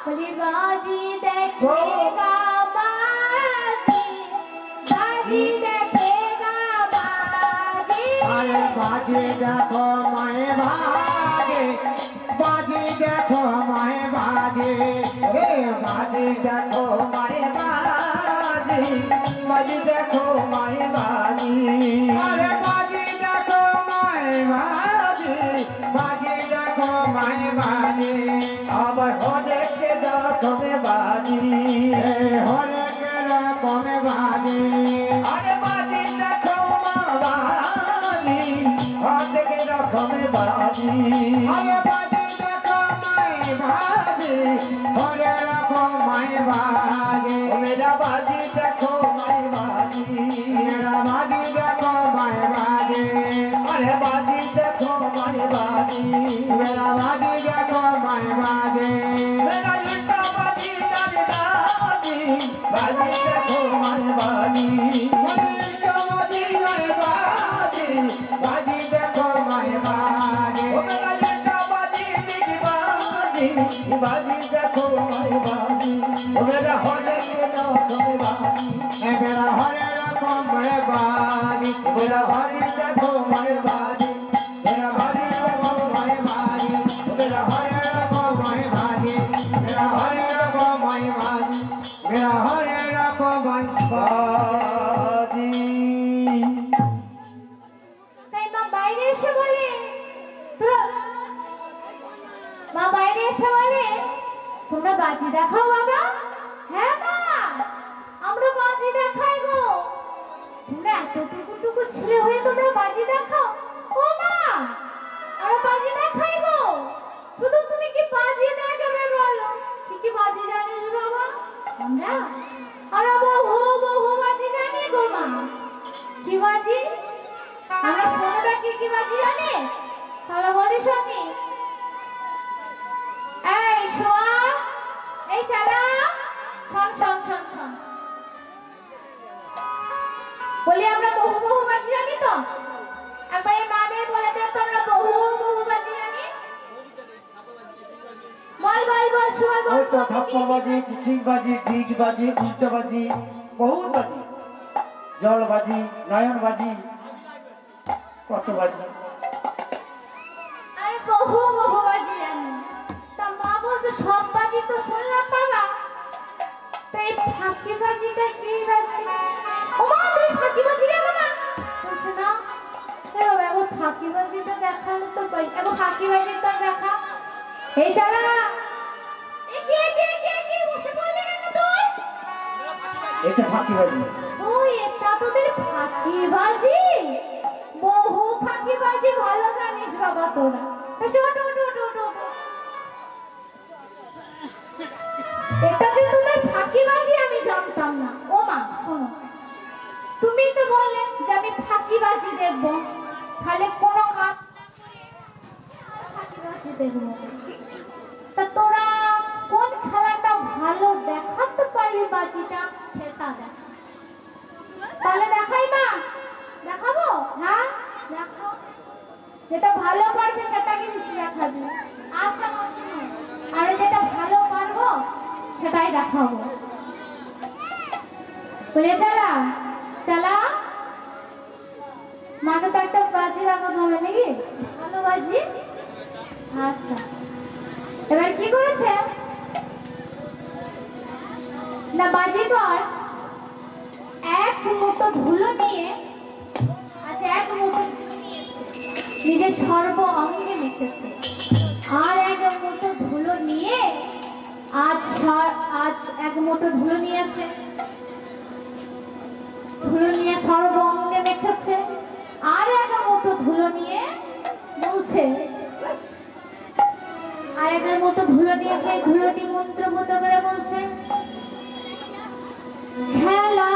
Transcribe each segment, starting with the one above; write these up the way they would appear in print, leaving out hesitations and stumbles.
बोली बाजी देखेगा बाजी, बाजी देखेगा बाजी। अरे बाजी देखो मैं बाजी, बाजी देखो मैं बाजी, बाजी देखो मैं बाजी, बाजी देखो मैं बाजी। अरे बाजी देखो मैं बाजी, बाजी देखो मैं बाजी। अब होने के देखो मैं बाजी, होने के देखो मैं बाजी। अरे बाजी देखो मैं बाजी, होने के देखो मैं बाजी। अरे बाजी देखो मैं बाजी, होने देखो मैं बाजी। मेरा बाजी देखो मैं बाजी, मेरा बाजी देखो मैं बाजी। अरे बाजी देखो मैं बाजी, मेरा बाजी देखो मैं बाजी। मेरा लुट्टा बाजी बाजी, बाजी देखो मैं बाजी। मेरा लुट्टा बाजी बाजी, बाजी देखो मैं बाजी। मेरा लुट्टा बाजी बाजी, बाजी देखो मैं बाजी। मेरा होने के देखो मैं बाजी, मेरा होने देखो मैं बाजी। मेरा बाजी देखो मैं बाजी, मेरा बाजी देखो मैं बाजी। मेरा होने देखो मैं बाजी, मेरा होने देखो मैं बाजी, मेरा होने देखो मैं बाजी। তাই মা বাইরে এসে বলে, মা বাইরে এসে বলে তোমরা বাজি দেখাও বাবা। হ্যাঁ মা, আমরা বাজি দেখাই গো। তোমরা এতটুকু ছেলে হয়ে তোমরা বাজি দেখাও? ও মা, আমরা বাজি দেখাই গো। শুধু তুমি কি বাজি দেখাবে বলো, কি কি বাজি জানিস বাবা? আমরা বহু বহু বাজি জানি গো মা। কি বাজি? আমরা শুনবে কি বাজি জানি? তাহলে বলিস আমি। এই শোয়া, এই চালা, শোন শোন শোন শোন। বলি আমরা বহু বহু বাজি জানি তো? একবার এই মাদের বলে দে তো আমরা বহু বহু বাজি জানি। বল বল বল শোয়া বল। ওই তো ধাপ্পা বাজি, চিচিং বাজি, ডিগ বাজি, উল্টো বাজি, বহুত বাজি, জল বাজি, নয়ন বাজি, কত বাজি। আরে বহু বহু বাজি জানি। তা মা বলছে সব বাজি তো শুনলাম বাবা, তো এই ফাঁকি বাজিটা কি বাজি? ও মা, তুমি ফাঁকি বাজি জানো না? বলছে না। এবার ফাঁকি বাজিটা দেখালে তো পাই, এখন ফাঁকি বাজিটা দেখা। এই চালা, বসে পড়লি কেন তুই? এটা ফাঁকি বাজি। ও, এটা তোদের ফাঁকি বাজি? বহু ফাঁকি বাজি ভালো জানিস বাবা তোরা। এসে ওঠো ওঠো ওঠো ওঠো ওঠো। এটা যে তোদের ফাঁকি বাজি আমি জানতাম না। ও মা শোনো, তুমি তো বললে যে আমি ফাঁকি বাজি দেখবো, তাহলে কোনো কাজ না করে ফাঁকি বাজি দেখবো। তা তোরা কোন খেলাটা ভালো দেখাতে পারবি বাজিটা সেটা দেখ। তাহলে দেখাই মা, দেখাবো? হ্যাঁ দেখো, যেটা ভালো পারবে সেটা কিন্তু দেখাবি। আচ্ছা আর যেটা ভালো পারবো সেটাই দেখাবো। বলে চালা চালা, মাকে তো একটা বাজি দেখাতে হবে নাকি, ভালো বাজি। আচ্ছা এবার কি করেছে না, বাজিকর এক মুঠো ধুলো নিয়ে, আচ্ছা এক মুঠো ধুলো নিয়েছে, নিজের সর্ব অঙ্গে মেখেছে। আর এক মুঠো ধুলো নিয়ে আজ এক মুঠো ধুলো নিয়েছে, ধুলো নিয়ে সর্ব অঙ্গে মেখেছে। আর এক মুঠো ধুলো নিয়ে মুছে, আর এক মুঠো ধুলো নিয়ে সেই ধুলোটি মন্ত্রপুত করে বলছে, খেলা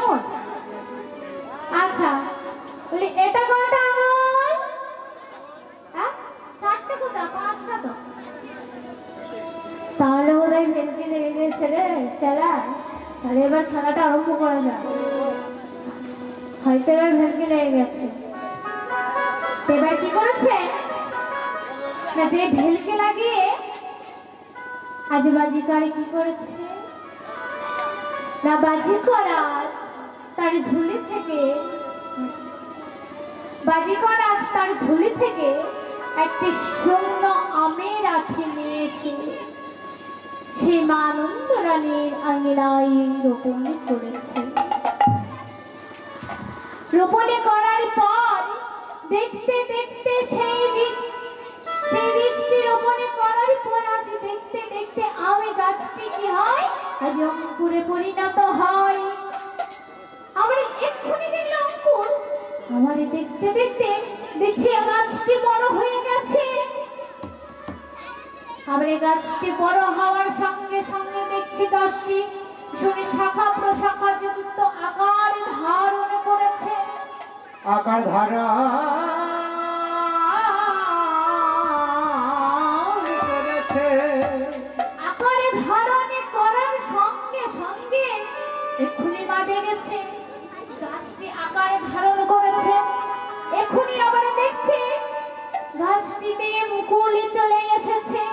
আঙুল? আচ্ছা, বলি এটা কটা আঙুল? হ্যাঁ, 60টা কোথা? 5টা তো। তাহলে বোধহয় ভেলকি লেগে গেছে রে ছেলা। তাহলে এবার খেলাটা আরম্ভ করা যাক। হয়তো এবার ভেলকি লেগে গেছে। এবার কি করেছে না, যে ভেলকি লাগিয়ে আজ বাজিকার কি করেছে না, বাজিকর আজ তার ঝুলি থেকে একটি শূন্য আমের আঁখি নিয়ে এসে সেই মা আনন্দ রানীর আঙিনায় রোপণ করেছে। রোপণে করার পর দেখতে দেখতে সেই বীজটি রোপণে করার পর আজ দেখতে দেখতে আমি গাছটি কি হয়, আজ অঙ্কুরে পরিণত হয়। আমার এক্ষুনি দেখলে অঙ্কুর, আমার দেখতে দেখতে দেখছি গাছটি বড় হয়ে গেছে। আমার গাছটি বড় হওয়ার সঙ্গে সঙ্গে দেখছি গাছটি শুনে শাখা প্রশাখা যুক্ত আকার ধারণ করেছে। আকার ধারণ করেছে। আকারে ধারণ করার সঙ্গে সঙ্গে এক্ষুনি বাজে গেছে গাছটি আকারে ধারণ করেছে। এক্ষুনি আবার দেখছি গাছটিতে মুকুলি চলে এসেছে।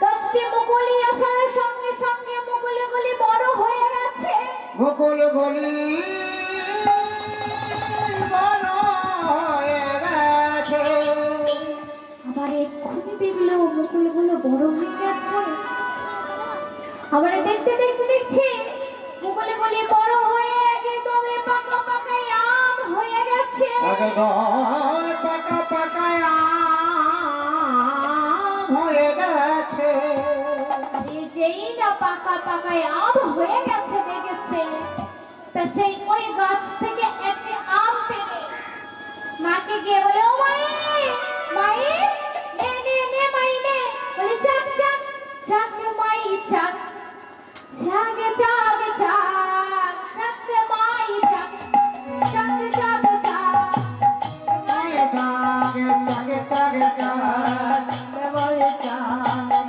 গাছটি মুকুলি আসার সঙ্গে সঙ্গে মুকুলগুলি বড় হয়ে গেছে। মুকুলগুলি বড় হয়ে গেছে। আবার এক্ষুনি দেখলো মুকুলগুলো বড় হয়ে গেছে। আবার দেখতে দেখতে দেখছি মুকুলগুলি বড় হয়ে একদম পাকা পাকা আম হয়ে গেছে। পাকা পাকা আম হয়ে গেছে। যেই না পাকা পাকা আম হয়ে গেছে দেখেছে, তা সেই ওই গাছ থেকে একটা আম পেলে মাকে গিয়ে বলে, ও মাই মাই নে নে নে মাই নে, বলে চাক চাক চাক মাই চাক চাক চাক চাক চাক মাই চাক চাক চাক চাক মাই চাক চাক চাক চাক মাই চাক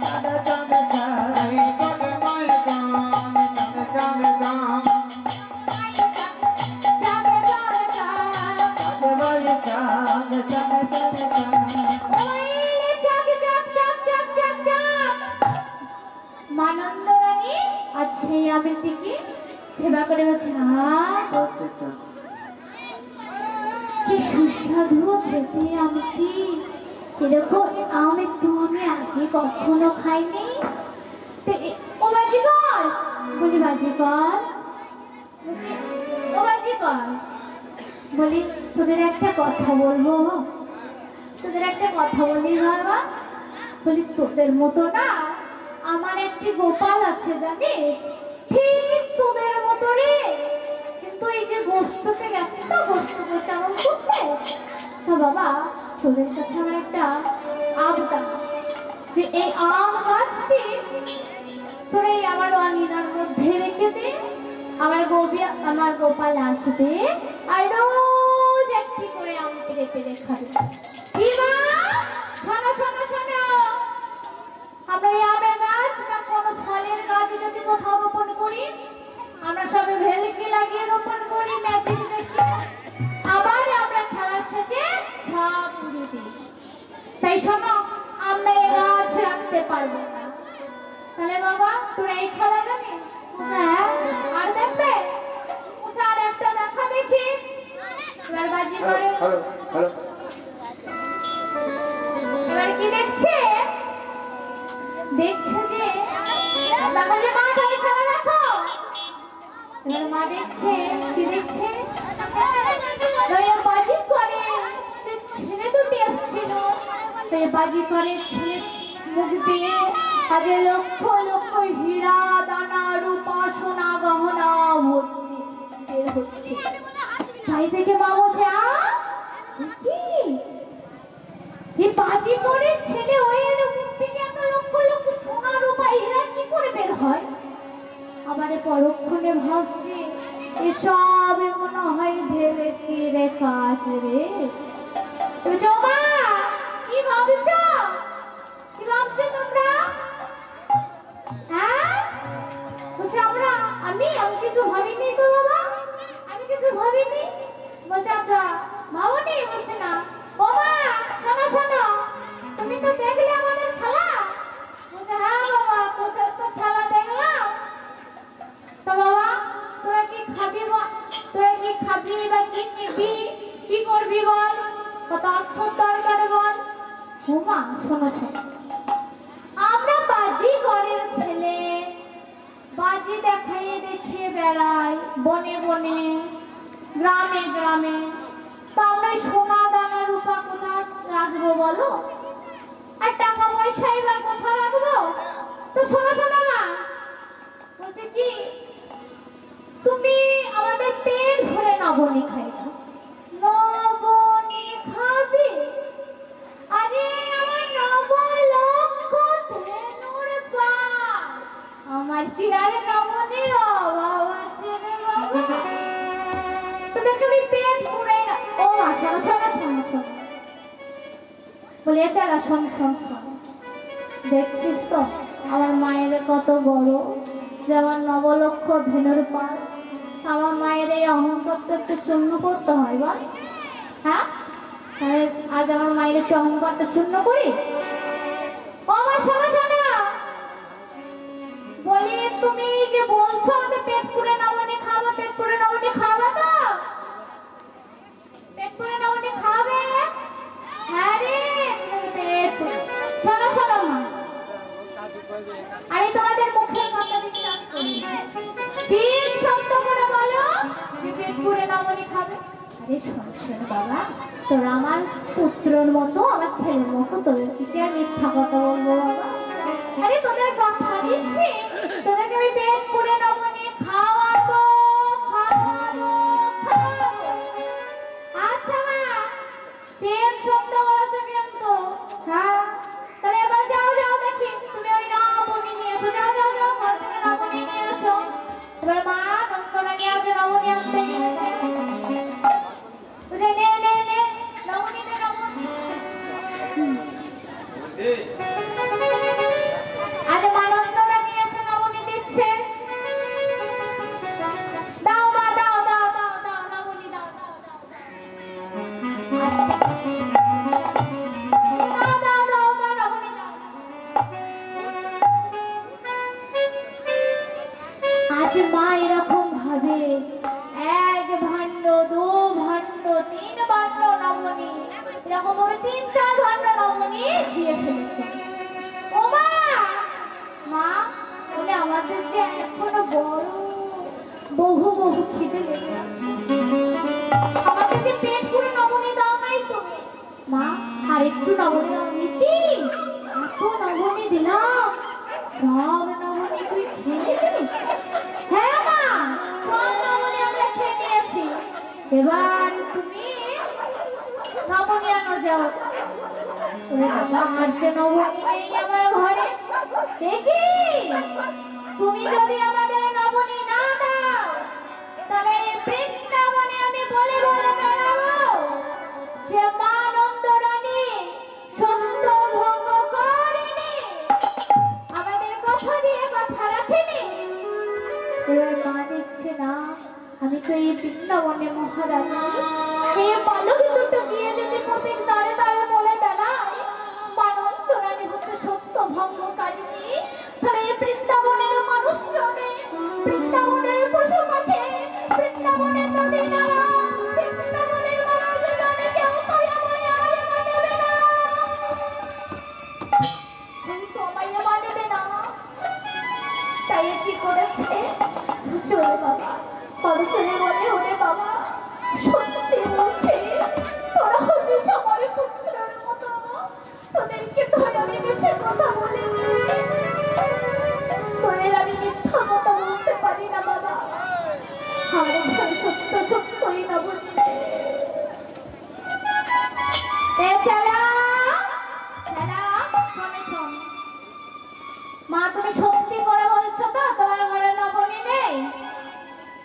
চাক চাক চাক মাই চাক চাক চাক মানন্দ রানী আজ সেই আবৃত্তিকে সেবা করে বলছে, কি সুস্বাদু খেতে আমটি, এরকম আম তো আমি আগে কখনো খাইনি। ও বাজিকর, বলি বাজিকর, ও বাজিকর, বলি তোদের একটা কথা বলবো, তোদের একটা কথা বলি বাবা। বলি তোদের মতো না আমার একটি গোপাল আছে জানিস, ঠিক তোদের মতো রে, কিন্তু এই যে গোষ্ঠতে গেছে তো গোষ্ঠ চারণ করতে, তো বাবা তোদের কাছে আমার একটা আবদার, যে এই আম গাছটি তোরা এই আমার আঙিনার মধ্যে রেখে দে। আমার গোপাল আসবে আর রোজ একটি করে আম পেরে পেরে খাবে। কি মা, শোনো শোনো শোনো, আমরা এই আমের গাছ বা কোনো ফলের গাছ যদি কোথাও রোপণ করি, আমরা সবে ভেলকি লাগিয়ে রোপণ করি ম্যাজিক দেখে, আবার আমরা খেলার শেষে সব উড়িয়ে দিই। তাই শোনো, আমরা এই গাছ রাখতে পারবো না। তাহলে বাবা তোরা এই খেলা জানিস? হ্যাঁ, আর দেখবে আর একটা দেখা দেখি। এবার বাজি করে, এবার কি দেখছে, দেখছে যে বাবা যে মা তাই খেলা দেখো। এবার মা দেখছে, কি দেখছে, বাজি করে যে ছেলে দুটি আসছিল, তো বাজি করে ছেলে মুখ দিয়ে আজ লক্ষ লক্ষ হীরা দানা রূপা সোনা গহনা ভর্তি বের হচ্ছে। তাই থেকে মা বলছে, কি এই বাজি করে ছেলে হয়ে এলো, মুখ থেকে এত লক্ষ লক্ষ সোনা রূপা হীরা কি করে বের হয়? আবার পরক্ষণে ভাবছে সব মনে হয় ভেবে কি রে কাজ রে। জমা কি ভাবছো? কি ভাবছো তোমরা? হ্যাঁ বলছে আমি কিছু ভাবিনি তো বাবা, আমি কিছু ভাবিনি। বলছে আচ্ছা ভাবনি? বলছে না। ও মা শোনো শোনো, তুমি তো দেখলে আমাদের খেলা। বলছে হ্যাঁ বাবা, তোদের তো খেলা দেখলাম। তো বাবা তোরা কি খাবি বা কি নিবি, কি করবি বল, কত অর্থ দরকার বল। ও মা শোনো শোনো, আমরা বাজি ঘরের ছেলে, বাজি দেখিয়ে বেড়াই বনে বনে, গ্রামে গ্রামে। তো আমরা সোনা দানা রূপা কোথায় রাখবো বলো, আর টাকা পয়সাই বা কোথায় রাখবো? তো শোনো শোনো না, বলছে কি তুমি আমাদের পেট ভরে নবনী খাইবা। নবনী খাবে? আরে আমার নবলক্ষ ধেনুর পাল, আমার কি আর নবনীর অভাব আছে রে বাবা? তোদেরকে আমি পেট ভরে না। ও মা শোনো শোনো শোনো শোনো, বলে চালা শোন শোন শোন, দেখছিস তো আমার মায়ের কত বড়, যে আমার নবলক্ষ ধেনুর পাল। আমার মায়ের এই অহংকারটা একটু চূর্ণ করতে হয় বল। হ্যাঁ আজ আমার মায়ের একটু অহংকারটা চূর্ণ করি। ও মা শোনো শোনো, বলি তুমি যে বলছো আমাদের পেট পুরে নবনী খাবো, পেট পুরে নবনী খাবো তো? পেট পুরে নবনী খাবে? হ্যাঁ রে পেট। শোনো শোনো মা, আমি তোমাদের মুখের কথা বিশ্বাস করি, তিন সত্য করে বলো পেট পুরে নবনী খাবে। আরে শোন শোন বাবা, তোরা আমার পুত্রর মতো, আমার ছেলের মতো, তোদের দিকে আর মিথ্যা কথা বলবো বাবা? আরে তোদের কথা দিচ্ছি, তোদেরকে আমি পেট পুরে নবনী খাওয়াবো খাওয়াবো খাওয়াবো। আচ্ছা মা, তিন সত্য বলেছো কিন্তু। হ্যাঁ তাহলে এবার যাও যাও দেখি, তুমি ওই নবনী নিয়ে এসো, যাও যাও যাও ঘর থেকে নবনী নিয়ে এসো। এবার মা নন্দরানী আজ নবনী আনতে গিয়েছে। বুঝে নে নে নে নবনী নে নবনী। আজ মা নন্দরানী এসে নবনী দিচ্ছে। দাও মা দাও দাও দাও দাও নবনী দাও দাও দাও দাও দাও দাও মা নবনী দাও। আজ মা এরকম ভাবে এক ভাণ্ড, দু ভাণ্ড, তিন ভাণ্ড নবনী, এরকম ভাবে 3-4 ভাণ্ড নবনী দিয়ে ফেলেছে। ও মা, মা বলে আমাদের যে এখনো বড় বহু বহু খিদে লেগে আছে, আমাদের যে পেট পুরে নবনী দাও নাই তুমি। মা আর একটু নবনী দাও। কি এত নবনী দিলাম, সব নবনী তুই খেয়ে নিবি? হ্যাঁ মা, সব নবনী আমরা খেয়ে নিয়েছি, এবার তুমি নবনী আনো যাও। আর যে নবনী নেই আমার ঘরে, দেখি তুমি যদি আমাদের নবনী না দাও, তাহলে বৃন্দাবনে আমি বলে বলে বেড়াবো যে মা নন্দরানী সত্য ভঙ্গ করেনি, আমাদের কথা দিয়ে কথা রাখেনি। এবার মা দেখছে না, আমি তো এই বৃন্দাবনে মহারানী, এই বালক দুটো গিয়ে যদি প্রতিদিন দাঁড়ে দাঁড়ে বলে বেড়াই মা নন্দরানী হচ্ছে সত্য ভঙ্গকারিণী, তাহলে এই বৃন্দাবনের মানুষজনে, বৃন্দাবনের পশু পাখি, বৃন্দাবনের নদী নালা, বৃন্দাবনের মানুষজনে কেউ মায়া মায়া আর মানবে না, কিন্তু মায়া মানবে না। তাই কি করেছে, চলে বাবা পরশরে বলে, ওরে বাবা সত্যি বলছে, তোরা হচ্ছিস আমার পুত্রের মতো, তোদেরকে তো আমি মিছে কথা বলিনি, তোদের আমি মিথ্যা কথা বলতে পারি না বাবা, আমার ঘরে সত্য সত্যই না বলি। এ চালা চালা, শোনে শোন মা, তুমি সত্যি করে বলছো তো তোমার ঘরে নবনী নেই?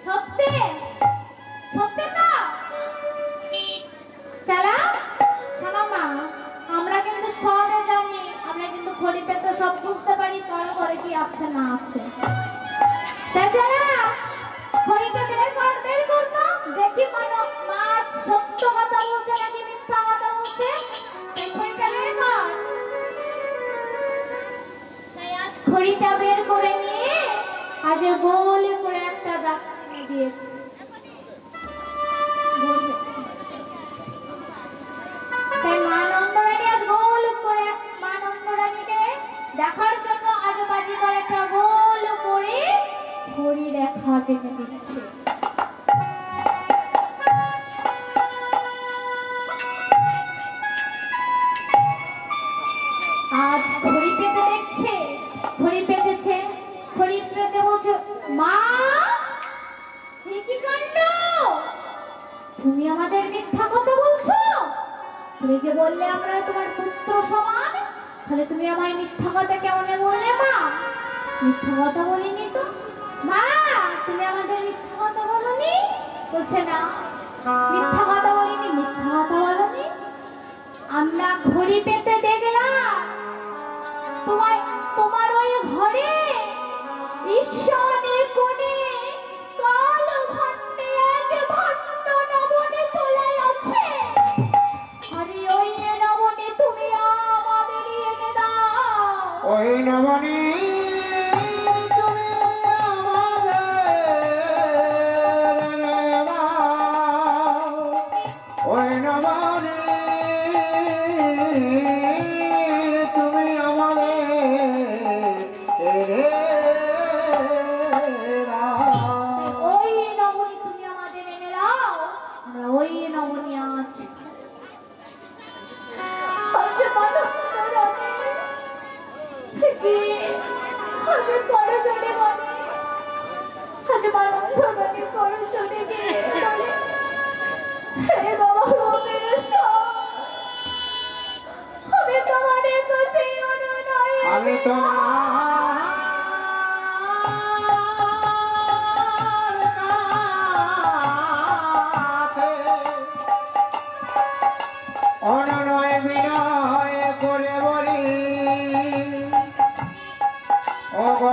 সত্যি? দিয়েছে। তাই মা নন্দরানী আজ গোল করে মা নন্দরানীকে দেখার জন্য আজ বাজিকর একটা গোল করে ঘড়ি দেখা টেনে দিচ্ছে। আজ ঘড়ি পেতে দেখছে, ঘড়ি পেতেছে, ঘড়ি পেতে বলছে মা কি কাণ্ড, তুমি আমাদের মিথ্যা কথা বলছো? তুমি যে বললে আমরা তোমার পুত্র সমান, তাহলে তুমি আমায় মিথ্যা কথা কেমন বললে? মা মিথ্যা কথা বলিনি তো। মা তুমি আমাদের মিথ্যা কথা বলনি? বলছে না মিথ্যা কথা বলিনি। মিথ্যা কথা বলনি? আমরা ঘড়ি পেতে দেখলাম তোমার ওই ঘরে ঈশ্বরে কোণে কালো ভান্ডে এক ভান্ড নবনী তোলাই আছে। আরে ওই নবনী তুমি আমাদের এনে দাও। ওই নবনী আমি অনয় বিনয় করে বলি ও গো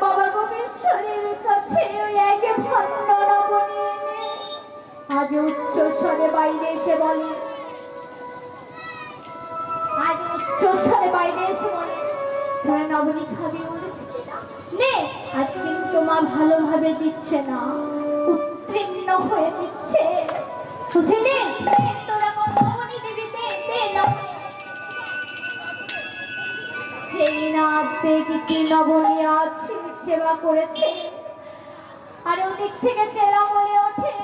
বাবা গোবিশ্বরের কাছে ওই এক ভান্ড নবনী এনে আজ উচ্চ স্বরে বাইরে এসে বলে, আজ উচ্চ স্বরে বাইরে এসে বলে তোরা নবনী খাবি বলেছিলি না, নে। আজ কিন্তু মা ভালোভাবে দিচ্ছে না, উত্তীর্ণ হয়ে দিচ্ছে, বুঝলি? তোরা নবনী দিবি, দে নবনী। যেই না দেখি নবনী আছে সেবা করেছে, আর ওদিক থেকে চেলা বলে ওঠে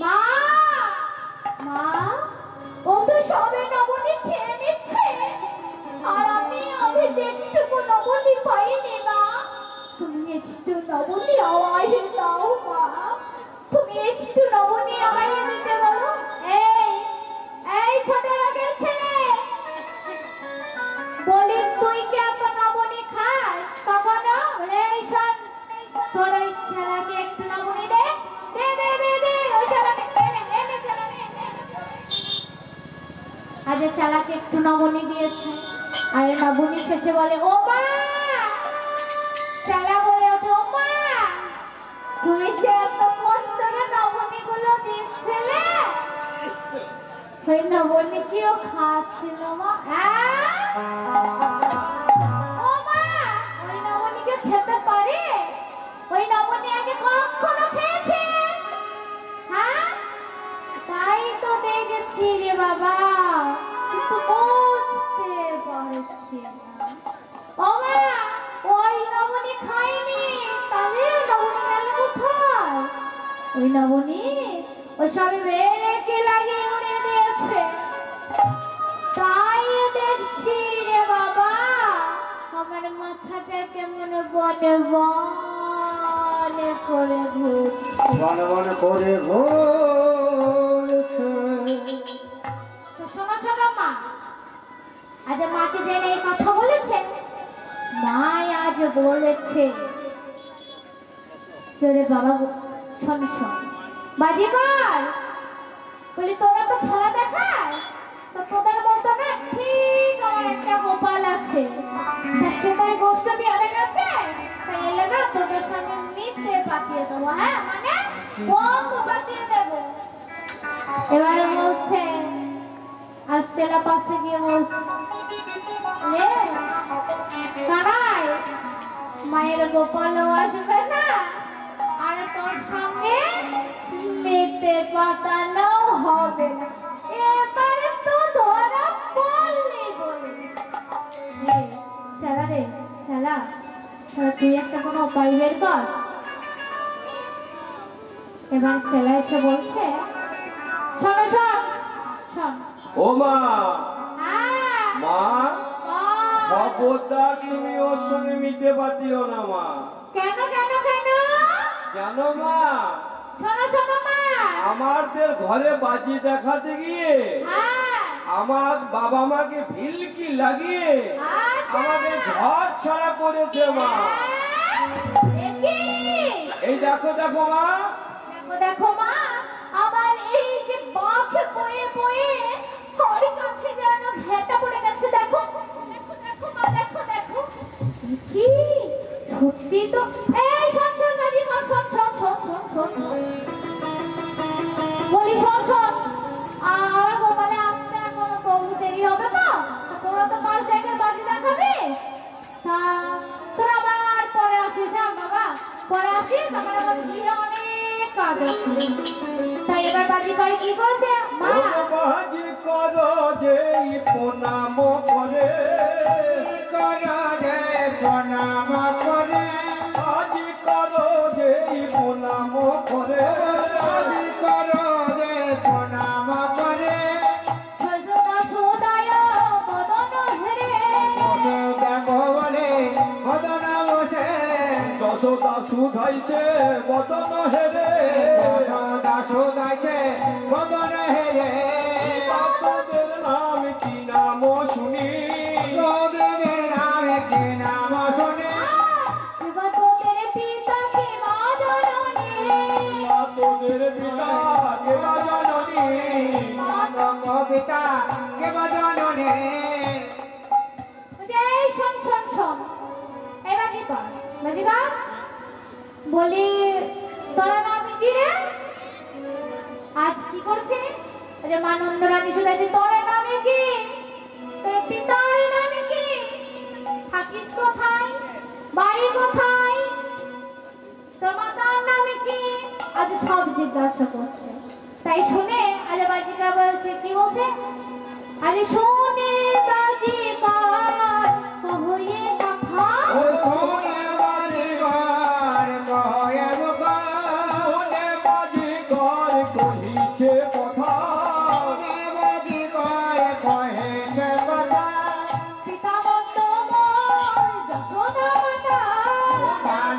মা মা ও তো সবে নবনী খেয়ে নিচ্ছে, আর আমি যেটুকু নবনী পাইনি। মা তুমি একটু নবনী আমায় দাও, মা তুমি একটু নবনী আমায় দিতে বলো। এই এই ছোট লোকের ছেলে, বলি তুই কি এত নবনী খাস কখনো? এই শোন, তোর ওই ছেলেকে একটু নবনী দে, দে দে দে দে ওই ছেলেকে এনে ছেলে আজ চালাকে একটু নবনী দিয়েছে। আরে নবনী শেষে বলে ও মা, চালা বলে ওঠে ও মা তুমি যে এত মন ধরে নবনী গুলো দিচ্ছিলে, ওই নবনী কি ও খাচ্ছিল মা? ও মা ওই নবনীকে খেতে পারে? ওই নবনী আগে কখনো খেয়েছে? হ্যাঁ তাই তো দেখেছি রে বাবা, কিন্তু বুঝতে পারছি না। ও মা ওই নবনী খাইনি, তাহলে নবনী গেল কোথায়? ওই নবনী ওই সবে বেড়েকে লাগিয়ে উড়ে দিয়েছে, তাই দেখছি বন বন করে ঘুরছে। তো শোনো শোনো মা, আজ মাকে জেনে এই কথা বলেছে। মাই আজ বলেছে তোরে বাবা শোন শোন বাজিকর, বলি তোরা তো খেলা দেখায়, তো তোদের মতো না ঠিক আমার একটা গোপাল আছে, তা সেটাই গোষ্ঠ বিহারে গেছে, তাই এলে না তোদের সঙ্গে মিথ্যে পাঠিয়ে দেবো। হ্যাঁ মানে বন্ধ পাঠিয়ে দেবো। এবারে বলছে আজ চেলা পাশে গিয়ে বলছে রে কানাই, মায়ের গোপালও আসবে না, আর তোর সঙ্গে মেতে পাতানো হবে না, এবারে তো ধরা পড়লি বলে। চালা রে চালা, তুই একটা কোনো উপায় বের কর। এবার ছেলে এসে বলছে শোনো শোন শোন ও মা, হ্যাঁ মা বল। খবরদার তুমি ওর সঙ্গে মিটে পাতিও না মা। কেন কেন কেন? জানো মা, শোনো শোনো মা, আমাদের ঘরে বাজি দেখাতে গিয়ে হ্যাঁ আমার বাবা মাকে ভিলকি লাগিয়ে আচ্ছা। আমাকে ঘর ছাড়া করেছে মা। দেখি এই দেখো দেখো মা, দেখো দেখো মা, আমার এই যে বাঘ বয়ে বয়ে হরি কাছে যেন ঘেটা পড়ে গেছে। দেখো দেখো দেখো মা, দেখো দেখো কি সত্যি তো। এই শোন শোন বাজি কর, শোন শোন শোন শোন শোন বলি শোন শোন, আর গোপালে আসতে এখন বহু দেরি হবে না, তোরা তো 5 জায়গায় বাজি দেখাবি, তা তোরা আবার পরে আসিস। হ্যাঁ বাবা পরে আসিস, আমার আবার গিয়ে অনেক কাজ আছে। তাই এবার বাজি করে কি করেছে মা, ও বাজি করো যেই প্রণাম করে, করো যে প্রণাম করে, বাজি করো যেই প্রণাম করে, আদি করো যে প্রণাম করে, সজদা সদায় বদন হেরে, দেখো বলে বদনা বসে, যশোদা সুধাইছে বদন হেরে, সদা সুদাইছে বদন হেরে, তোদের নাম কি নাম শুনি, তোদের নামে কি নাম শুনে, এবার তোদের পিতা কি মা জননী, তোদের পিতা কে বা জননী, কবিতা কে বদনে, বলছে এই শোন শোন শোন, এবার কি কর বাজি কর, বলি তোরা নাম কি রে, আজ কি করছে, আজ মানন্দ রানী শুধাইছে তোর নামে কি, তোর পিতার নামে কি, থাকিস কোথায়, বাড়ি কোথায়, তোর মাতার নামে কি, আজ সব জিজ্ঞাসা করছে। তাই শুনে আজ বাজিকা বলছে কি বলছে, আজ শুনে বাজিকার কহয়ে কথা, ও সোনে বালি ঘর কয়ে মুখা, মনে বাজি কর কহিছে কথা, সোনে বালি ঘর কহেছে কথা, পিতা মন্দ মোর যশোদা মাতা,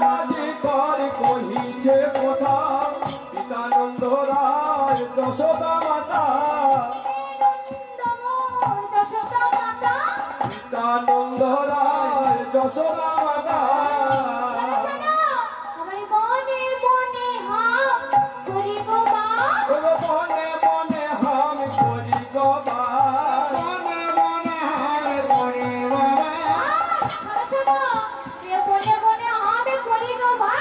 বাজি কর কহিছে কথা, পিতানন্দ রায় যশোদা মাতা, মোর যশোদা মাতা, পিতানন্দ রায় যশোদা মাতা, শোনো, আমার মনে মনে হাম করি গো মা, ওগো মনে মনে হাম করি গবার, মনে মনে হার করে বাবা, শোনো প্রিয় মনে মনে হাম করি গো মা,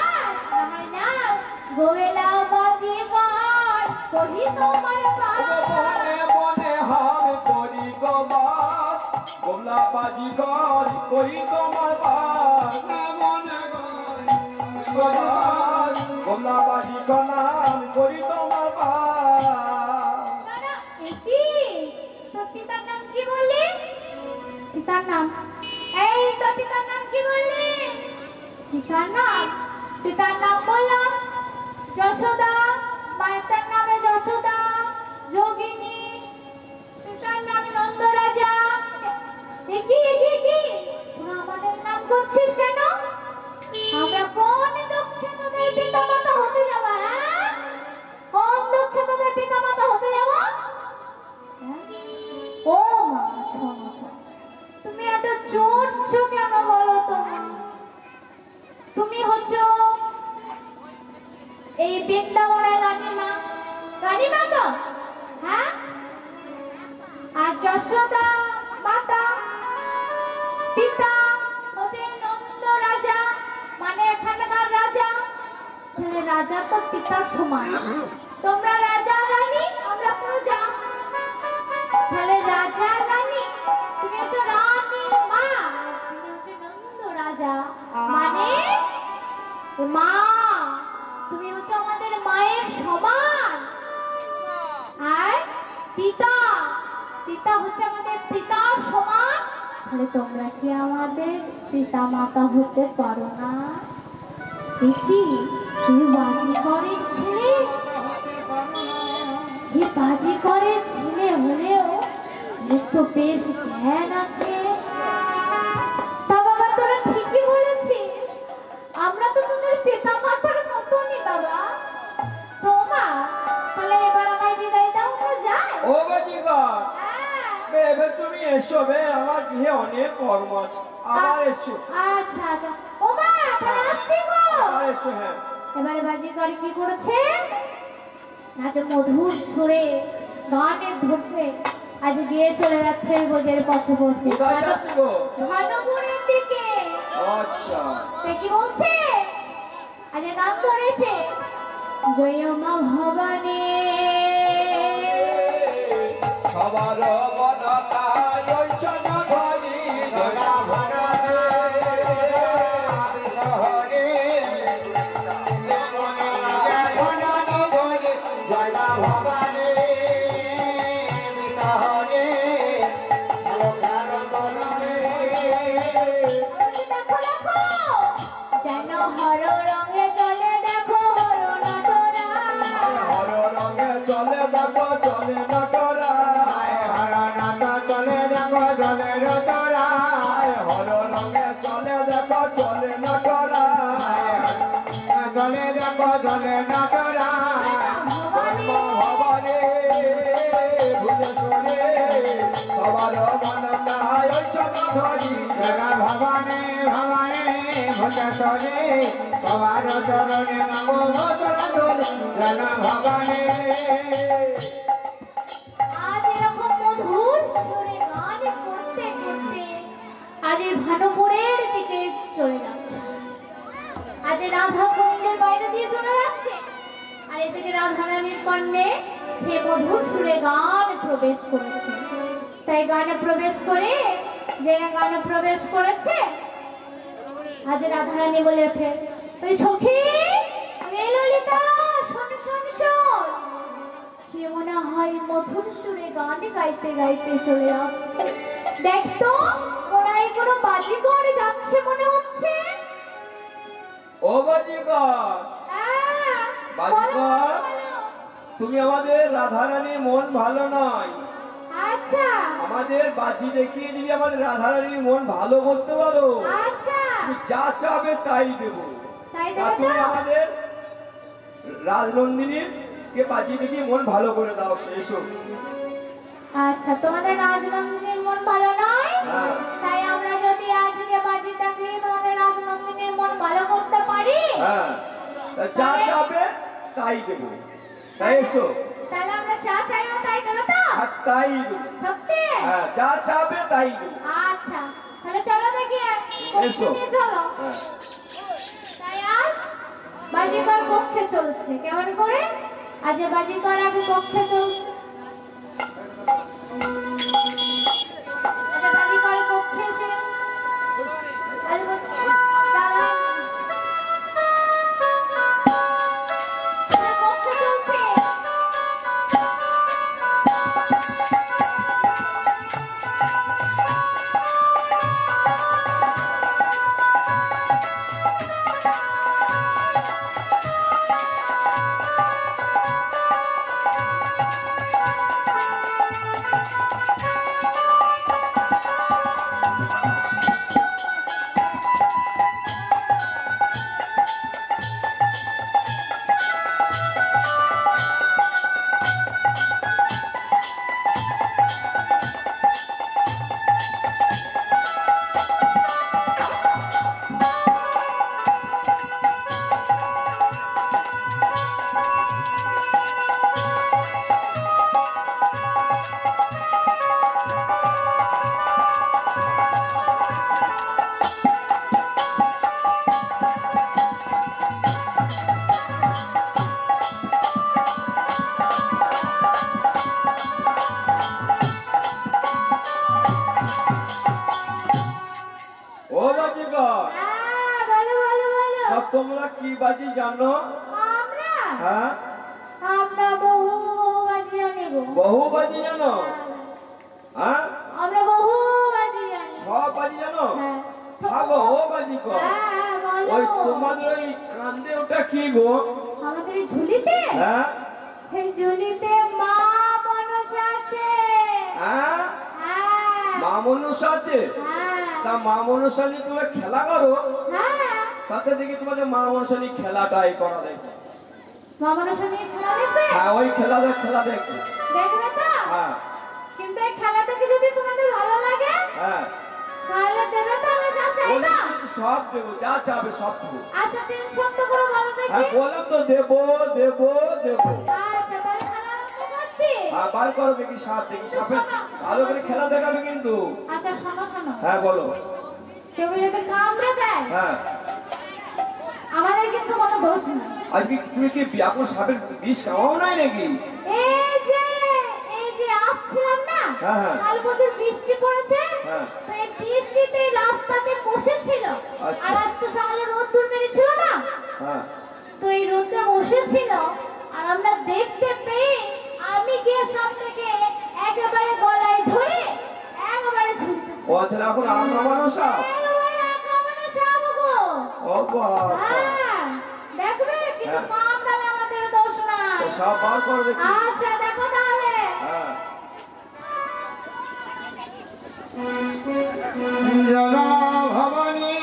আমার নাম গোয়েলা বাজিকার কহি তোমার পা, মনে মনে হাম করি গবার, গোলা বাজি কর করি তোমার বার, মনে গবার, গোলা বাজি কনাম করি তোমার বার। না এটি তোর পিতার নাম কি বললি, পিতার নাম, এই তোর পিতার নাম কি বললি, পিতার নাম বললাম যশোদা, মায়ের নামে যশোদা যোগিনী, পিতার নাম নন্দ রাজা। কি তোরা আমাদের নাম করছিস কেন, আমরা কোন দুঃখে তোদের পিতা মাতা হতে যাবো, হ্যাঁ চড়ছো কেন বলো তো? তুমি হচ্ছ এই বৃন্দাবনের রানীমা, রানীমা তো, হ্যাঁ? আর যশোদা মাতা, পিতা হচ্ছে নন্দ রাজা, মানে এখানকার রাজা। তাহলে রাজা তো পিতার সমান। তোমরা রাজা রানী, আমরা প্রজা। তাহলে রাজা রানী, তুমি হচ্ছে রানী মা, তুমি হচ্ছে নন্দ রাজা, মানে মা, তুমি হচ্ছে আমাদের মায়ের সমান। আর পিতা, পিতা হচ্ছে আমাদের পিতার সমান। তাহলে তোমরা কি আমাদের পিতা মাতা হতে পারো না? কি তুমি বাজিকরের ছেলে? এই বাজিকরের ছেলে হলেও এর তো বেশ জ্ঞান আছে। তা বাবা তোরা ঠিকই বলেছিস, আমরা তো তোদের পিতা মাতার মতনই বাবা। তোমা তাহলে এবার আমায় বিদায় দাও, আমরা যাই। ও বাজিকর, এবার তুমি এসো বে, আমার গৃহে অনেক কর্ম আছে, আবার এসো। আচ্ছা আচ্ছা, ও মা তাহলে আসছি গো। আবার এসো। হ্যাঁ, এবারে বাজিকর কি করেছে? আজ মধুর সুরে গানে ধরবে, আজ গিয়ে চলে যাচ্ছে ভোজের পথে পথে কোথায় যাচ্ছ গো? ভানুপুরের দিকে। আচ্ছা, সে কি বলছে? আজ গান ধরেছে, জয় মা ভবানী সবার মনটা ওই জনগণী জয়া দেখো দেখো, যেন হর রঙে চলে, দেখো হর নটরা। হর রঙে চলে দেখো চলে নটরা, হর রঙে চলে দেখো চলে নটরা, জলে দেখো জলে নটরা ভবানী ভুবনেশ্বরে সবার মনটা ওই জনগণী ভবানী ভবানী ভূতেশ্বরে সবার চরণে নমো জন ভবানী। আজ এরকম মধুর সুরে গান করতে করতে আজ এই ভানুপুরের দিকে চলে যাচ্ছে। আজ এই রাধা কুঞ্জের বাইরে দিয়ে চলে যাচ্ছে, আর এদিকে রাধারানীর কর্ণে সে মধুর সুরে গান প্রবেশ করেছে। তাই গানে প্রবেশ করে, যে গানে প্রবেশ করেছে, আজ রাধারানী বলে ওঠে, ওই সখী, এই ললিতা, শোন শোন শোন। কে মনে হয় মধুর সুরে গান গাইতে গাইতে চলে যাচ্ছে। দেখ তো, ওরাই কোনো বাজিকর যাচ্ছে মনে হচ্ছে। ও বাজিকর, হ্যাঁ, বাজিকর? বলো, বলো। তুমি আমাদের রাধারানীর মন ভালো নয়, আচ্ছা আমাদের বাজি দেখিয়ে যদি আমাদের রাধারানীর মন ভালো করতে পারো, আচ্ছা, তুমি যা চাবে তাই দেবো। তাই তা দেবে তুমি তো? আমাদের রাজনন্দিনীর কে বাজি দেখিয়ে মন ভালো করে দাও। এসো। আচ্ছা, তোমাদের রাজনন্দিনীর মন ভালো নয়, হ্যাঁ। তাই আমরা যদি আজকে বাজিটা দিয়ে তোমাদের রাজনন্দিনীর মন ভালো করতে পারি, হ্যাঁ, তা যা চাবে তাই দেবো। তাই এসো, তাহলে আমরা যা চাইবো তাই দেবে তো? আর তাই দেবো। সত্যি? হ্যাঁ, যা চাবে তাই দেবো। আচ্ছা, তাহলে চলো দেখি এসো। কক্ষে চলো। হ্যাঁ। তাই আজ বাজিকর কক্ষে চলছে। কেমন করে? আজ বাজিকর আগে কক্ষে চলছে। আচ্ছা, বাজিকর কক্ষে এসে আজ দাদা কক্ষে চলছে। বাজিকর হ্যাঁ বলো বলো বলো। তা তোমরা কি বাজি জানো? আমরা হ্যাঁ আমরা বহু বাজি জানি গো। বহু বাজি জানো? হ্যাঁ আমরা বহু বাজি জানি। সব বাজি জানো? হ্যাঁ হ্যাঁ গো ও বাজিকর হ্যাঁ বলো। ওই তোমাদের ওই কান্দে ওটা কি গো? আমাদের এই ঝুলিতে, হ্যাঁ এই ঝুলিতে মা মনসা আছে। হ্যাঁ হ্যাঁ মা মনসা আছে? হ্যাঁ তা মা মনসা নিয়ে তোমরা খেলা করো? হ্যাঁ তাতে দেখি তোমাদের মা মনসা নিয়ে খেলাটাই করা দেখো। মা মনসা নিয়ে খেলা দেখবে? হ্যাঁ ওই খেলা দেখো। দেখবে তো? হ্যাঁ কিন্তু এই খেলা থেকে যদি তোমাদের ভালো লাগে হ্যাঁ তাহলে দেবে তো, আমরা যা চাই বলি না। কিন্তু সব দেবো, যা চাবে সব দেবো। আচ্ছা 3 শব্দ করে বলো হ্যাঁ দেখি। বললাম তো দেবো দেবো দেবো। আচ্ছা তাহলে খেলা আরম্ভ করছি। হ্যাঁ বার করো দেখি সাপ, দেখি সাপে ভালো করে খেলা দেখাবে কিন্তু। আচ্ছা শোনো শোনো, হ্যাঁ বলো। কেউ যদি কামড়ে দেয় হ্যাঁ আমাদের কিন্তু কোনো দোষ নেই। আজকে তুমি কি এখন সাপের বিষ খাওয়াও নাই নাকি? এই যে আসছিলাম না, হ্যাঁ, হ্যাঁ। কাল প্রচুর বৃষ্টি পড়েছে। হ্যাঁ। তো এই বৃষ্টিতে রাস্তাতে বসেছিল। আচ্ছা। আর আজ তো সকালে রোদ্দুর বেরিয়েছিল না, হ্যাঁ তো এই রোদে বসেছিল। আর আমরা দেখতে পেয়ে আমি গিয়ে সামনেকে একেবারে গলায় ধরে একেবারে ঝুলতে, ও তাহলে এখন আমরা মানুষ একেবারে আক্রমণে সাবগো। ও বাবা হ্যাঁ দেখবে কিন্তু হ্যাঁ। কামড়ালে আমাদের দোষ নাই। তো সব বার করো দেখি। আচ্ছা দেখো তাহলে। হ্যাঁ জগা ভবানী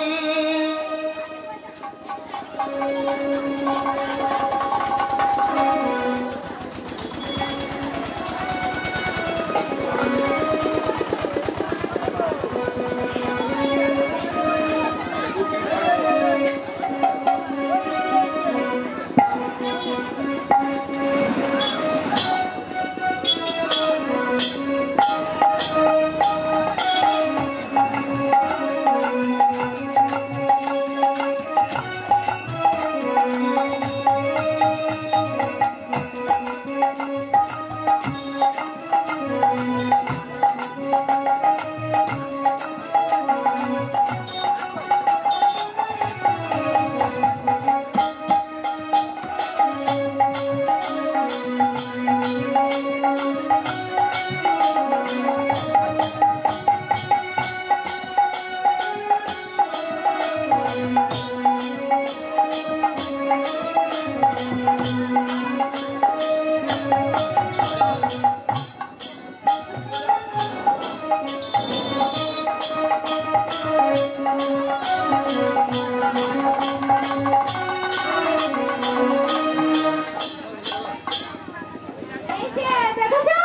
এই যে দেখেছো,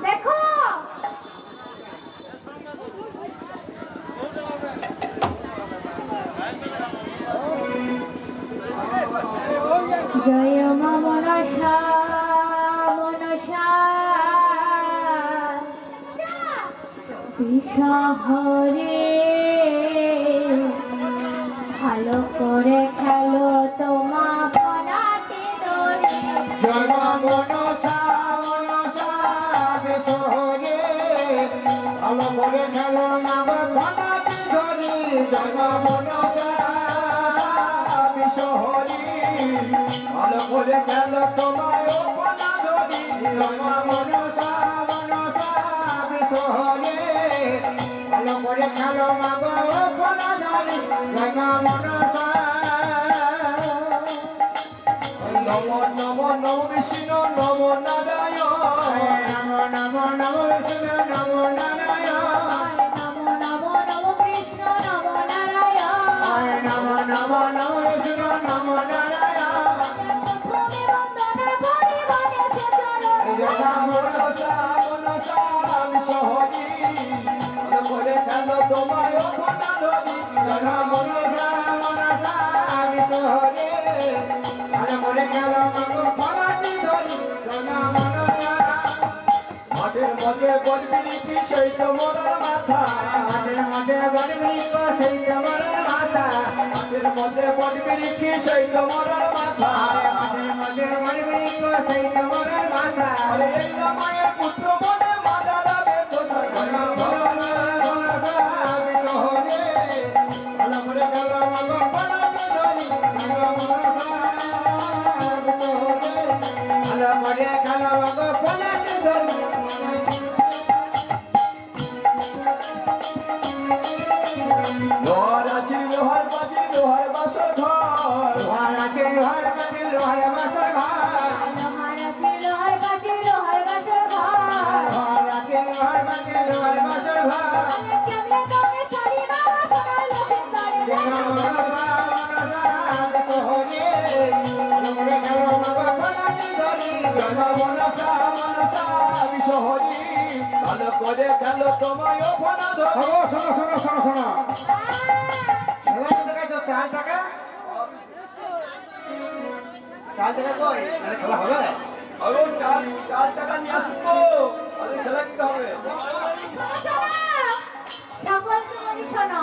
দেখো জয় মা মনসা মনসা বিশহরে ভালো করে খেলো তোমা ফনাটি দড়ি। জগা মনসা মনসা বিশহরে ভালো করে খেলো নাম ফনাটি ধরি। জগা মনসা বিশহরি ভালো করে খেলো তোমায় ও পানা ধরি। জগা মনসা মনসা বিশহরে ভালো করে খেলো মাগ ফনা ধরি। জগা মনসা নম নম নম বিষ্ণু নম নারায়ণ। নমো নমো নমো বিষ্ণু নমো নারায়ণ। নমো নমো নমো কৃষ্ণ নমো নারায়ণ। নমো নমো নমো বিষ্ণু নমো নারায়ণ। প্রথমে বন্দনা করি গণেশ চরণ। জগা মনসা মনসা বিশহরি ভালো করে খেলো তোমায় ও পানা ধরি। জগা মনসা মনসা বিশহরে ভালো করে খেলো মাগো ফলাটি ধরি। জগা মনসা মাঠের মধ্যে বলবি কি সেই তোমার মাথা। মাঝে মাঝে বলবি সেই তোমার মাথা। মাঠের মধ্যে বলবি কি সেই তোমার মাথা। মাঝে মাঝে বলবি সেই তোমার মাথা। আরে এই মায়ের পুত্র বলে মাথা দাবে কোথায়। জগা মনসা মনসা বিশহরে লোহার আছে লোহার বাজি লোহার বাসর ঘর লোহার আছে লোহার বাজি লোহার বাসর ঘর লোহার আছে লোহার বাজি লোহার বাসর ঘর লোহার আছে লোহার বাজি লোহার বাসর ঘর কেমনে কেমনে শাড়ি বাবা সোনার লোকের দ্বারে যেন মনসা মনসা সোহরে রঙে গেল মগ ফলাটি ধরি জন্ম মনসা মনসা বিশহরি ভালো করে গেল তোমায় ফোনা ধর ও শোনো শোনো শোনো শোনো খেলা তো দেখাচ্ছ 4 টাকা 4 টাকা কই আরে খেলা হবে আরো 4 টাকা নিয়ে আসবো আরে খেলা কি হবে সকলকে বলি শোনো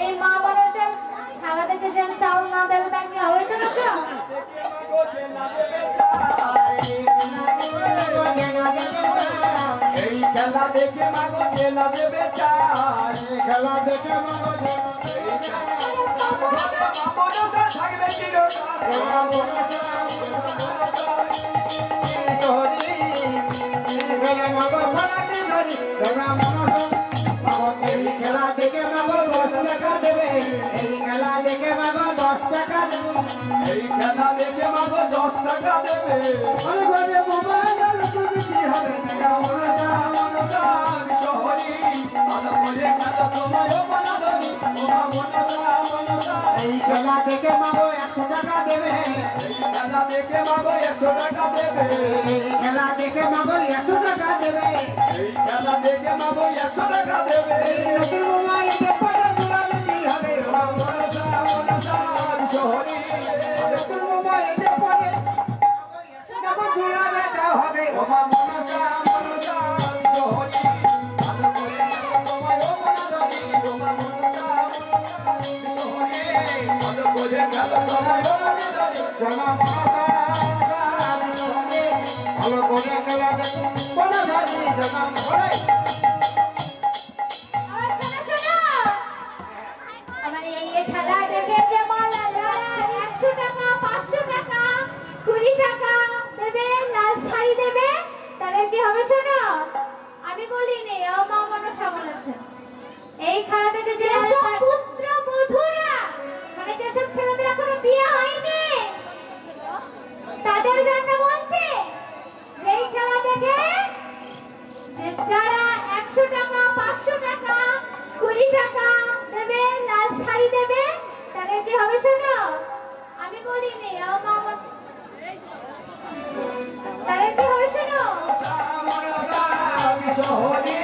এই মা মানুষের খেলা দেখে যেন চাউল না দেবে তার কি হবে শোনো তো এই খেলা দেখে মাগো জেলা দেবে চার খেলা দেখে মগ মনসা থাকবে চিরকাল সোহরি গেল মগ ফলাটি ধরি তোমরা মনসা এই খেলা দেখে মগ 10 টাকা দেবে এই খেলা দেখে মগ 10 টাকা দেবে এই খেলা দেখে মাগো 10 টাকা দেবে আরে গরে মোবাইল আর তুমি কি হবে টাকা মনসা মনসা বিশহরি ভালো করে গেল তোমায় ফোনা ধরি ওমা মনসা মনসা এই খেলা দেখে মগ 100 টাকা দেবে এই খেলা দেখে মাগো 100 টাকা দেবে এই খেলা দেখে মগ 100 টাকা দেবে এই খেলা দেখে মাগো 100 টাকা দেবে এই নতুন মোবাইলে পড়া দুলালে কি হবে মনসা মনসা বিশহরি নতুন মোবাইলে পড়ে মগ দুলালে তা হবে ওমা মনসা মনসা বিশহরি ভালো করে গেল তোমায় ফোনা ধরি ওমা মনসা মনসা বিশহরি ভালো করে গেল তোমায় ফোনা ধরি জমা মনসা ভালো করে খেলা দেখে বলে ধরি জমা করে আমার শোনো শোনো আমার এই খেলা দেখে যে মালা 100 টাকা 500 টাকা 20 টাকা দেবে লাল শাড়ি দেবে তাহলে কি হবে শোনো আমি বলিনি ও মা মনসা বলেছে এই খেলা দেখে যে পুত্র বধূরা মানে যেসব ছেলেদের এখনো বিয়ে হয়নি তাদের জন্য বলছে এই খেলা দেখে যে যারা 100 টাকা 500 টাকা 20 টাকা দেবে লাল শাড়ি দেবে তাহলে কি হবে শোনো আমি বলিনি ও মা তাহলে কি হবে শোনো মনসা বিশহরি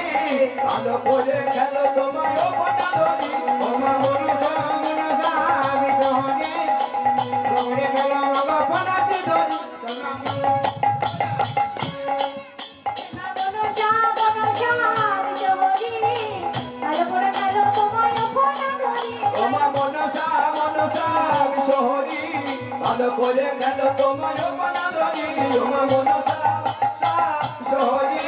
ভালো করে গেল তোমায় ফোনা ধরি ওমা মনসা মনসা বিজহনে তোমরে গেল মগ ফলাটি ধরি তোমরা মনসা মনসা বিজহরি ভালো করে গেল তোমায় ফোনা ধরি ওমা মনসা মনসা বিশহরি ভালো করে গেল তোমায় ফোনা ধরি ওমা মনসা বিশহরি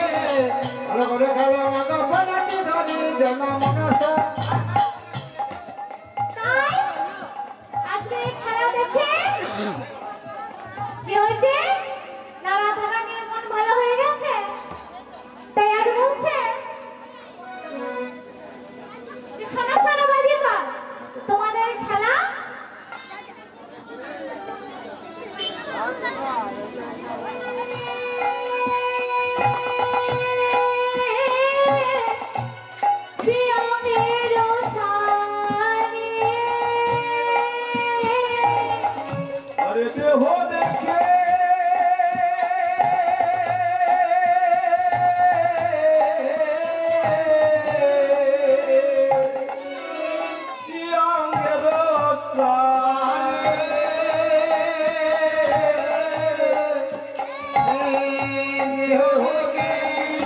ভালো করে গেল মগ ফলাটি ধরি জমা মনসা তাই আজকে এই খেলা দেখে কি হয়েছে না রাধারানীর মন ভালো হয়ে গেছে তাই আজ বলছে যে শোনো শোনো বাজিকা তোমাদের খেলা अरे देहो देखे सियांग रोसा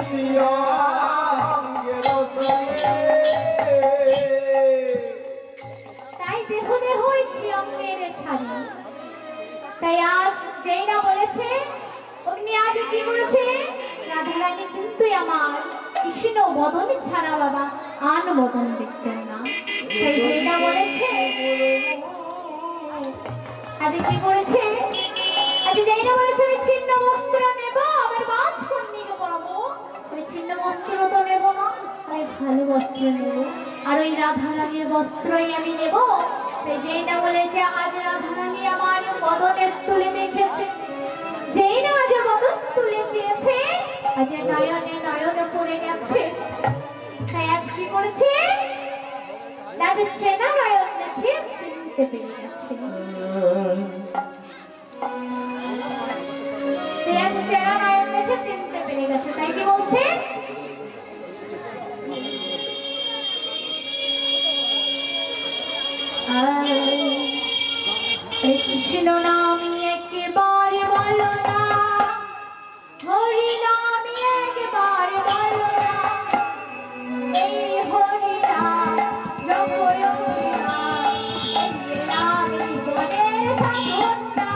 सियांग रोसा তাই দেহ দেহ শ্যামের শাড়ি তাই আজ যেই না বলেছে অগ্নি আজ কি করেছে রাধারানী কিন্তু আমার কৃষ্ণ বদন ছাড়া বাবা আন বদন দেখতেন না তাই যেই না বলেছে আজ কি করেছে আজ যেই না বলেছে আমি ছিন্ন বস্ত্র নেব আমার বাজ কন্যাকে পরাবো আমি ছিন্ন বস্ত্র তো নেব না আমি ভালো বস্ত্র নেব আর ওই রাধারানীর বস্ত্রই আমি নেব। যেই না বলেছে আজ রাধারানী আমার বদনের তুলে দেখেছে, যেই না আজ বদন তুলে চেয়েছে, আজ নয়নে নয়নে পড়ে গেছে। তাই আজ কি করেছে, না যে চেনা নয়ন দেখে চিনতে পেরে গেছে। আজ চেনা নয়ন দেখে চিনতে পেরে গেছে। তাই কি বলছে, কৃষ্ণ নামে একেবারে বলো না, হরি নামে একেবারে বলো না, এই হরি নাম জপয় নাম, এই নাম জীবনের সাধনা।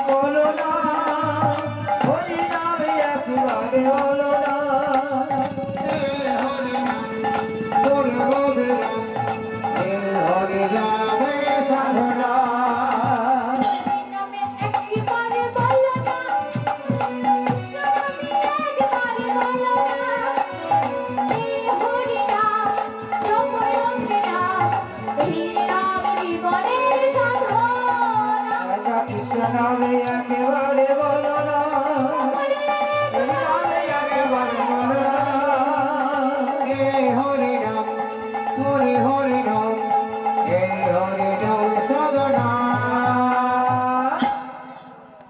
বলো না হরি নামে একেবারে বলো না, হরি নাম বলবো হরি নামে সাধনা। কৃষ্ণ নামে একেবারে বলো না, হরি নামে একেবারে বলো না, হরি নাম হরি হরি নাম, হরি নাম সাধনা।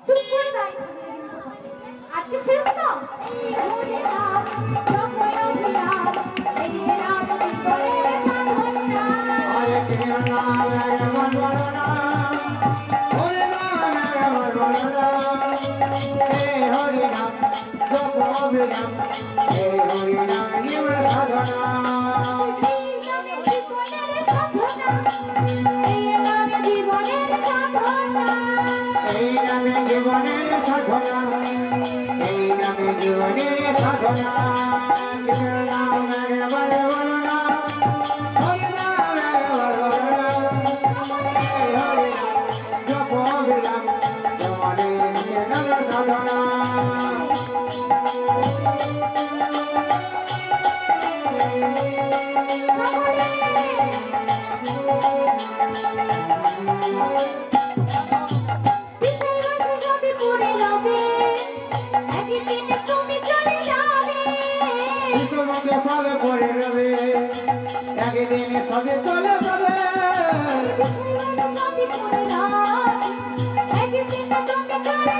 চুপ করে দাঁড়িয়ে থাকলে কিন্তু হবে। আজকে শেষ তো, এই হরি নাম জপয় নাম, এই নাম জীবনের সাধনা। হরে কৃষ্ণ নাম একেবারে বলো না, হরি নাম একেবারে বলো না, হরি নাম জপ অবিরাম, হরি নাম জীবন সাধনা। এই নামে জীবনের সাধনা, এই নামে জীবনের সাধনা। এই নামে জীবনের সাধনা, এই নামে জীবনের সাধনা। কৃষ্ণ নাম একেবারে বলো না, হরি নাম একেবারে বলো না, হরি নাম জপ অবিরাম, জীবনের নাম সাধনা। তোমাকে সবে করে নেবে, একদিন সবে চলে যাবে, সবে চলে যাবে, একদিন সবে চলে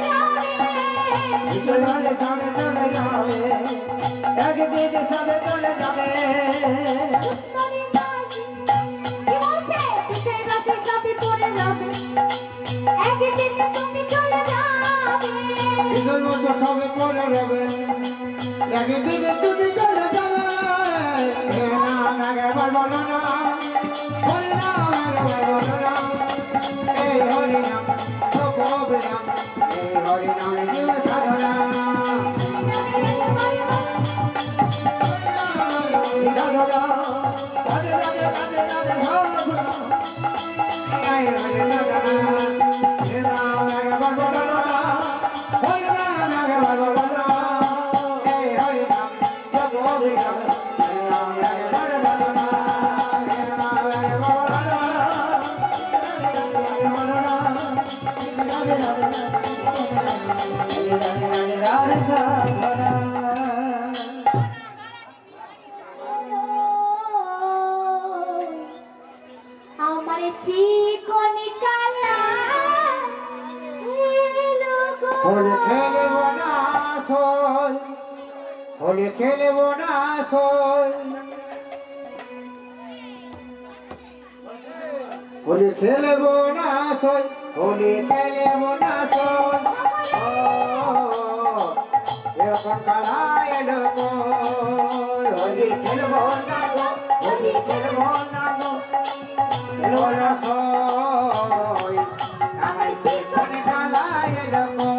যাবে। নিজের মতো সবে করে নেবে, একদিন তুমি চলে যাবে। হে নাম একবার বলো না, হরি নাম একবার বলো না, এই হরি নাম জপ অবিরাম, এই হরি নাম জীবন সাধনা। সাধনা রাধে রাধে রাধে রাধে সাধনা, এই হরি সাধনা। হে নাম একবার বলো না, হরি নাম একবার বলো না, এই হরি নাম জপ অবিরাম, এই নাম একবার বলো না, হে নাম একবার বলো না, বলো না, রাধে রাধে রাধে রাধে সাধনা। আমার চিকনি কালা এলো গো। হোলি খেলব না সই, হোলি খেলব না সই, হোলি খেলব না সই, হোলি খেলব না সই। এখন কালা এলো কই, হোলি খেলব না গো, হোলি খেলব না গো, খেলব না সই, আমার জীবনে কালা এলো কই।